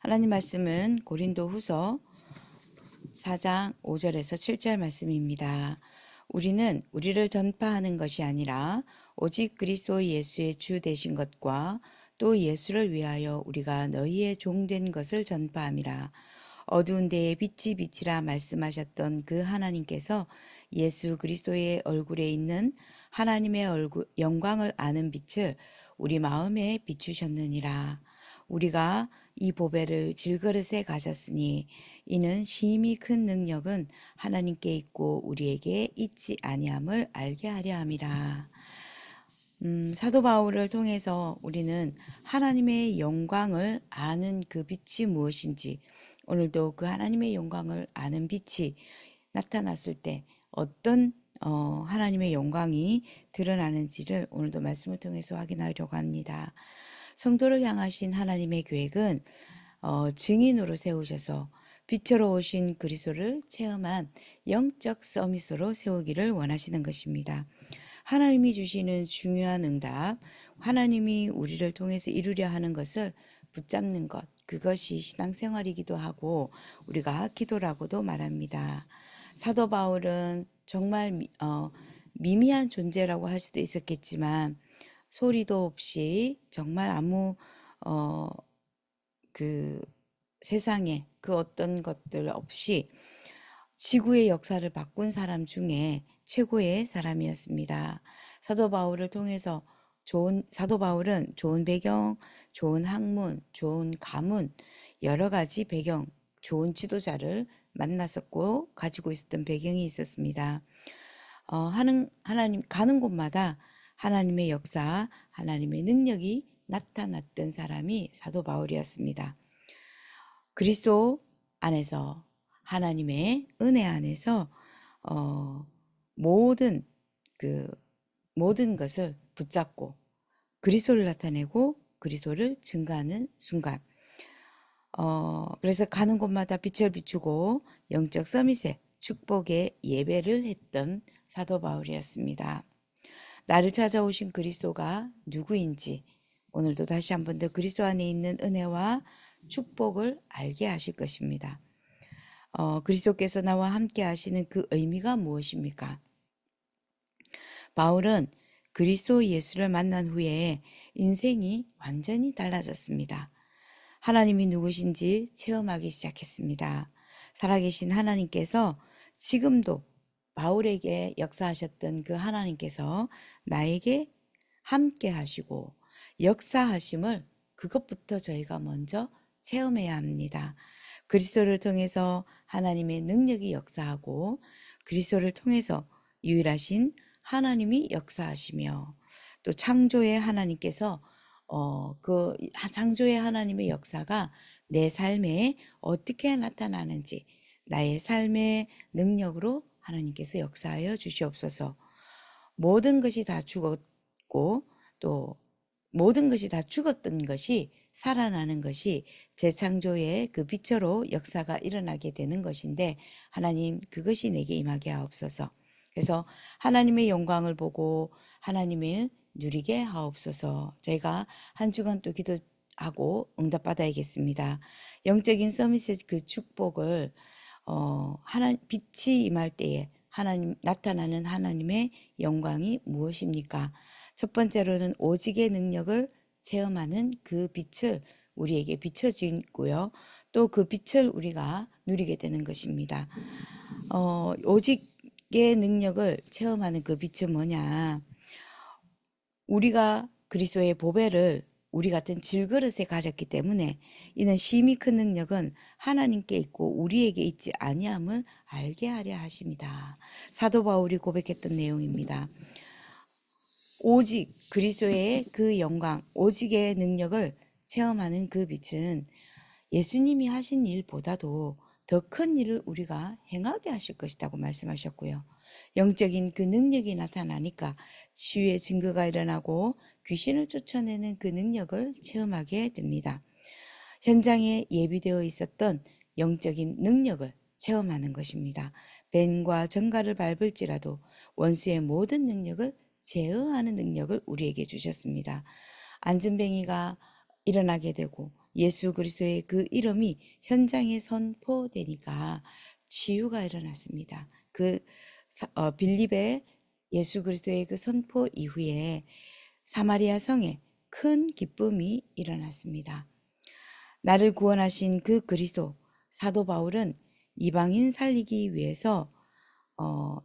하나님 말씀은 고린도후서 4장 5절에서 7절 말씀입니다. 우리는 우리를 전파하는 것이 아니라 오직 그리스도 예수의 주 되신 것과 또 예수를 위하여 우리가 너희의 종된 것을 전파함이라. 어두운 데에 빛이 비치라 말씀하셨던 그 하나님께서 예수 그리스도의 얼굴에 있는 하나님의 영광을 아는 빛을 우리 마음에 비추셨느니라. 우리가 이 보배를 질그릇에 가졌으니 이는 심히 큰 능력은 하나님께 있고 우리에게 있지 아니함을 알게 하려 함이라. 사도 바울을 통해서 우리는 하나님의 영광을 아는 그 빛이 무엇인지, 오늘도 그 하나님의 영광을 아는 빛이 나타났을 때 어떤 하나님의 영광이 드러나는지를 오늘도 말씀을 통해서 확인하려고 합니다. 성도를 향하신 하나님의 계획은 증인으로 세우셔서 빛으로 오신 그리스도를 체험한 영적 서밋으로 세우기를 원하시는 것입니다. 하나님이 주시는 중요한 응답, 하나님이 우리를 통해서 이루려 하는 것을 붙잡는 것, 그것이 신앙생활이기도 하고 우리가 기도라고도 말합니다. 사도 바울은 정말 미미한 존재라고 할 수도 있었겠지만 소리도 없이 정말 아무 그 세상에 그 어떤 것들 없이 지구의 역사를 바꾼 사람 중에 최고의 사람이었습니다. 사도 바울을 통해서 사도 바울은 좋은 배경, 좋은 학문, 좋은 가문, 여러 가지 배경, 좋은 지도자를 만났었고 가지고 있었던 배경이 있었습니다. 하나님 가는 곳마다 하나님의 역사, 하나님의 능력이 나타났던 사람이 사도 바울이었습니다. 그리스도 안에서 하나님의 은혜 안에서 모든 모든 것을 붙잡고 그리스도를 나타내고 그리스도를 증거하는 순간, 그래서 가는 곳마다 빛을 비추고 영적 서밋의 축복의 예배를 했던 사도 바울이었습니다. 나를 찾아오신 그리스도가 누구인지 오늘도 다시 한 번 더 그리스도 안에 있는 은혜와 축복을 알게 하실 것입니다. 그리스도께서 나와 함께 하시는 그 의미가 무엇입니까? 바울은 그리스도 예수를 만난 후에 인생이 완전히 달라졌습니다. 하나님이 누구신지 체험하기 시작했습니다. 살아계신 하나님께서 지금도 바울에게 역사하셨던 그 하나님께서 나에게 함께 하시고 역사하심을, 그것부터 저희가 먼저 체험해야 합니다. 그리스도를 통해서 하나님의 능력이 역사하고 그리스도를 통해서 유일하신 하나님이 역사하시며 또 창조의 하나님께서 그 창조의 하나님의 역사가 내 삶에 어떻게 나타나는지 나의 삶의 능력으로 하나님께서 역사하여 주시옵소서. 모든 것이 다 죽었고 또 모든 것이 다 죽었던 것이 살아나는 것이 재창조의 그 빛으로 역사가 일어나게 되는 것인데, 하나님 그것이 내게 임하게 하옵소서. 그래서 하나님의 영광을 보고 하나님을 누리게 하옵소서. 저희가 한 주간 또 기도하고 응답받아야겠습니다. 영적인 서밋의 그 축복을 빛이 임할 때에 나타나는 하나님의 영광이 무엇입니까? 첫 번째로는 오직의 능력을 체험하는 그 빛을 우리에게 비춰지고요. 또 그 빛을 우리가 누리게 되는 것입니다. 오직의 능력을 체험하는 그 빛은 뭐냐? 우리가 그리스도의 보배를 우리 같은 질그릇에 가졌기 때문에 이는 심히 큰 능력은 하나님께 있고 우리에게 있지 아니함을 알게 하려 하십니다. 사도 바울이 고백했던 내용입니다. 오직 그리스도의 그 영광, 오직의 능력을 체험하는 그 빛은 예수님이 하신 일보다도 더 큰 일을 우리가 행하게 하실 것이라고 말씀하셨고요. 영적인 그 능력이 나타나니까 치유의 증거가 일어나고 귀신을 쫓아내는 그 능력을 체험하게 됩니다. 현장에 예비되어 있었던 영적인 능력을 체험하는 것입니다. 뱀과 정갈을 밟을지라도 원수의 모든 능력을 제어하는 능력을 우리에게 주셨습니다. 안전뱅이가 일어나게 되고 예수 그리스도의 그 이름이 현장에 선포되니까 치유가 일어났습니다. 빌립의 예수 그리스도의 그 선포 이후에 사마리아 성에 큰 기쁨이 일어났습니다. 나를 구원하신 그 그리스도, 사도 바울은 이방인 살리기 위해서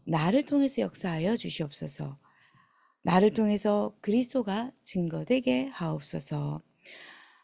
나를 통해서 역사하여 주시옵소서, 나를 통해서 그리스도가 증거되게 하옵소서,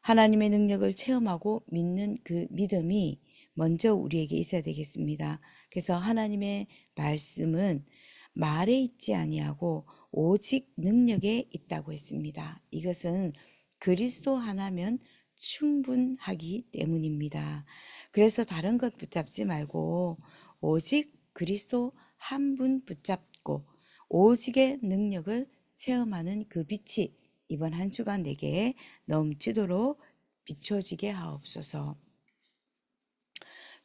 하나님의 능력을 체험하고 믿는 그 믿음이 먼저 우리에게 있어야 되겠습니다. 그래서 하나님의 말씀은 말에 있지 아니하고 오직 능력에 있다고 했습니다. 이것은 그리스도 하나면 충분하기 때문입니다. 그래서 다른 것 붙잡지 말고 오직 그리스도 한 분 붙잡고 오직의 능력을 체험하는 그 빛이 이번 한 주간 내게 넘치도록 비춰지게 하옵소서.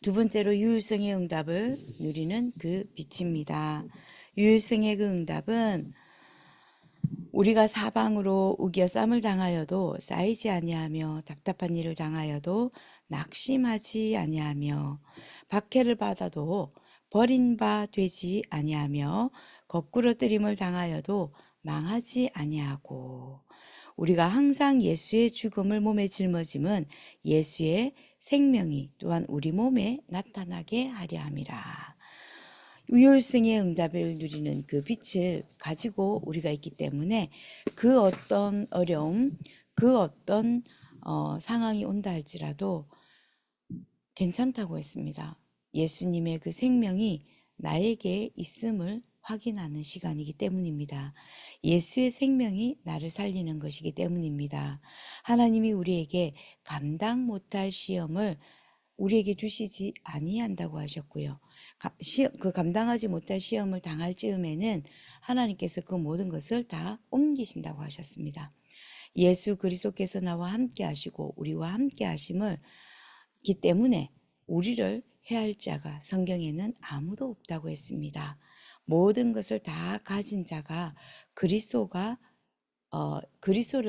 두 번째로 유일성의 응답을 누리는 그 빛입니다. 유일성의 그 응답은 우리가 사방으로 우겨 쌈을 당하여도 쌓이지 아니하며 답답한 일을 당하여도 낙심하지 아니하며 박해를 받아도 버린 바 되지 아니하며 거꾸로 뜨림을 당하여도 망하지 아니하고, 우리가 항상 예수의 죽음을 몸에 짊어짐은 예수의 생명이 또한 우리 몸에 나타나게 하려 함이라. 유혈성의 응답을 누리는 그 빛을 가지고 우리가 있기 때문에 그 어떤 어려움, 그 어떤 상황이 온다 할지라도 괜찮다고 했습니다. 예수님의 그 생명이 나에게 있음을 확인하는 시간이기 때문입니다. 예수의 생명이 나를 살리는 것이기 때문입니다. 하나님이 우리에게 감당 못할 시험을 우리에게 주시지 아니한다고 하셨고요. 그 감당하지 못할 시험을 당할 즈음에는 하나님께서 그 모든 것을 다 옮기신다고 하셨습니다. 예수 그리스도께서 나와 함께 하시고 우리와 함께 하심을 기 때문에 우리를 해할 자가 성경에는 아무도 없다고 했습니다. 모든 것을 다 가진 자가 그리스도를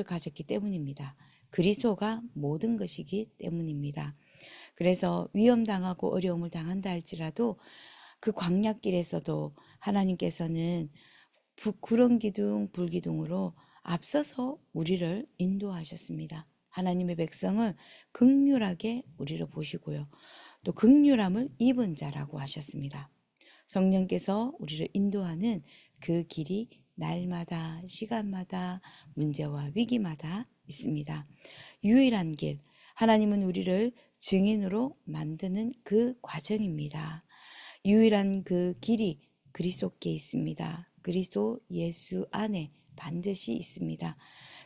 가졌기 때문입니다. 그리스도가 모든 것이기 때문입니다. 그래서 위험당하고 어려움을 당한다 할지라도 그 광야길에서도 하나님께서는 구름 기둥 불기둥으로 앞서서 우리를 인도하셨습니다. 하나님의 백성을 긍휼하게 우리를 보시고요. 또 긍휼함을 입은 자라고 하셨습니다. 성령께서 우리를 인도하는 그 길이 날마다 시간마다 문제와 위기마다 있습니다. 유일한 길, 하나님은 우리를 증인으로 만드는 그 과정입니다. 유일한 그 길이 그리스도께 있습니다. 그리스도 예수 안에 반드시 있습니다.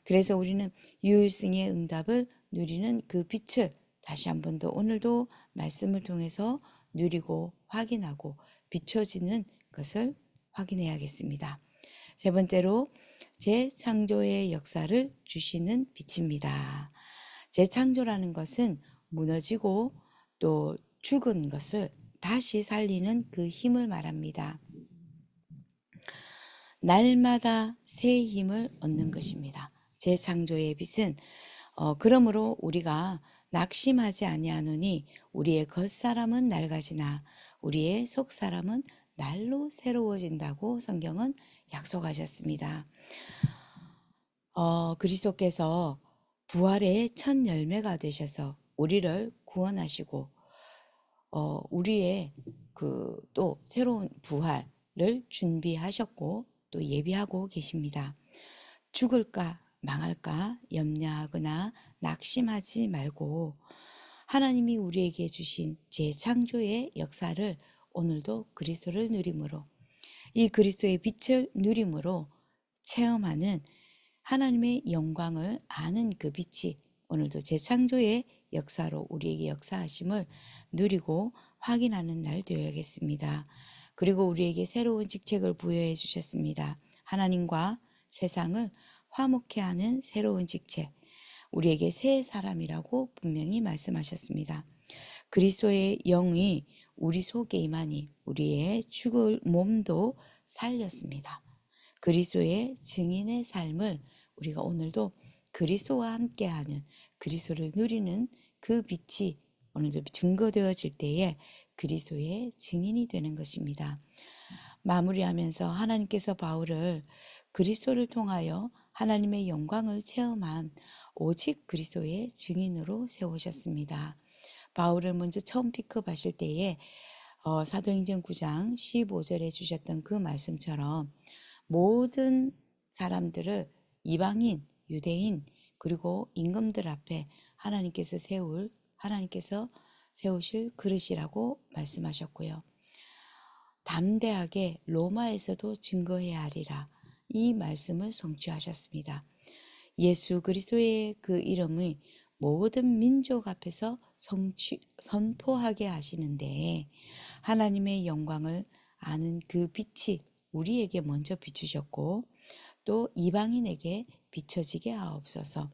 그래서 우리는 유일성의 응답을 누리는 그 빛을 다시 한 번 더 오늘도 말씀을 통해서 누리고 확인하고 비춰지는 것을 확인해야겠습니다. 세 번째로 재창조의 역사를 주시는 빛입니다. 재창조라는 것은 무너지고 또 죽은 것을 다시 살리는 그 힘을 말합니다. 날마다 새 힘을 얻는 것입니다. 재창조의 빛은 그러므로 우리가 낙심하지 아니하노니 우리의 겉사람은 낡아지나 우리의 속사람은 날로 새로워진다고 성경은 약속하셨습니다. 그리스도께서 부활의 첫 열매가 되셔서 우리를 구원하시고 우리의 또 새로운 부활을 준비하셨고 또 예비하고 계십니다. 죽을까 망할까 염려하거나 낙심하지 말고 하나님이 우리에게 주신 재창조의 역사를 오늘도 그리스도를 누림으로, 이 그리스도의 빛을 누림으로 체험하는 하나님의 영광을 아는 그 빛이 오늘도 재창조의 역사로 우리에게 역사하심을 누리고 확인하는 날 되어야겠습니다. 그리고 우리에게 새로운 직책을 부여해 주셨습니다. 하나님과 세상을 화목케 하는 새로운 직책, 우리에게 새 사람이라고 분명히 말씀하셨습니다. 그리스도의 영이 우리 속에 임하니 우리의 죽을 몸도 살렸습니다. 그리스도의 증인의 삶을 우리가 오늘도 그리스도와 함께하는 그리스도를 누리는 그 빛이 오늘도 증거되어질 때에 그리스도의 증인이 되는 것입니다. 마무리하면서 하나님께서 바울을 그리스도를 통하여 하나님의 영광을 체험한 오직 그리스도의 증인으로 세우셨습니다. 바울을 먼저 처음 픽업하실 때에 사도행전 9장 15절에 주셨던 그 말씀처럼 모든 사람들을 이방인, 유대인, 그리고 임금들 앞에 하나님께서 세우실 그릇이라고 말씀하셨고요. 담대하게 로마에서도 증거해야 하리라. 이 말씀을 성취하셨습니다. 예수 그리스도의 그 이름을 모든 민족 앞에서 선포하게 하시는데 하나님의 영광을 아는 그 빛이 우리에게 먼저 비추셨고 또 이방인에게 비춰지게 하옵소서.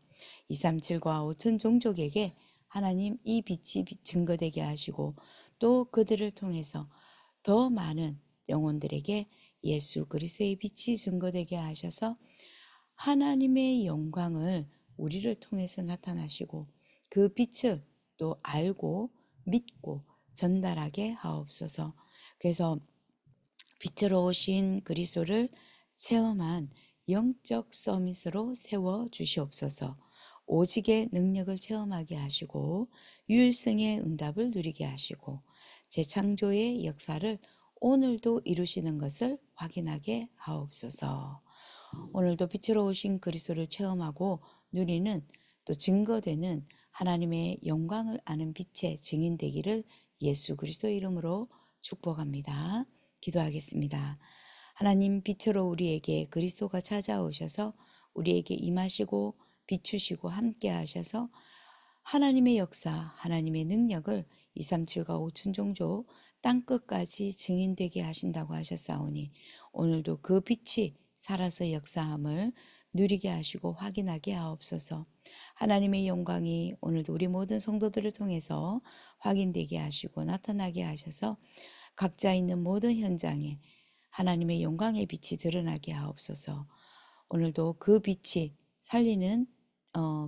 237과 5천 종족에게 하나님 이 빛이 증거되게 하시고 또 그들을 통해서 더 많은 영혼들에게 예수 그리스도의 빛이 증거되게 하셔서 하나님의 영광을 우리를 통해서 나타나시고 그 빛을 또 알고 믿고 전달하게 하옵소서. 그래서 빛으로 오신 그리스도를 체험한 영적 서밋으로 세워 주시옵소서. 오직의 능력을 체험하게 하시고 유일성의 응답을 누리게 하시고 재창조의 역사를 오늘도 이루시는 것을 확인하게 하옵소서. 오늘도 빛으로 오신 그리스도를 체험하고 누리는 또 증거되는 하나님의 영광을 아는 빛의 증인 되기를 예수 그리스도의 이름으로 축복합니다. 기도하겠습니다. 하나님 빛으로 우리에게 그리스도가 찾아오셔서 우리에게 임하시고 비추시고 함께 하셔서 하나님의 역사, 하나님의 능력을 237과 5천 종족 땅끝까지 증인되게 하신다고 하셨사오니 오늘도 그 빛이 살아서 역사함을 누리게 하시고 확인하게 하옵소서. 하나님의 영광이 오늘도 우리 모든 성도들을 통해서 확인되게 하시고 나타나게 하셔서 각자 있는 모든 현장에 하나님의 영광의 빛이 드러나게 하옵소서. 오늘도 그 빛이 살리는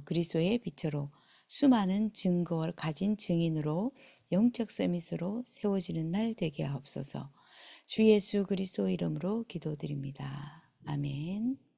그리스도의 빛으로 수많은 증거를 가진 증인으로 영적 서밋으로 세워지는 날 되게 하옵소서. 주 예수 그리스도 이름으로 기도드립니다. 아멘.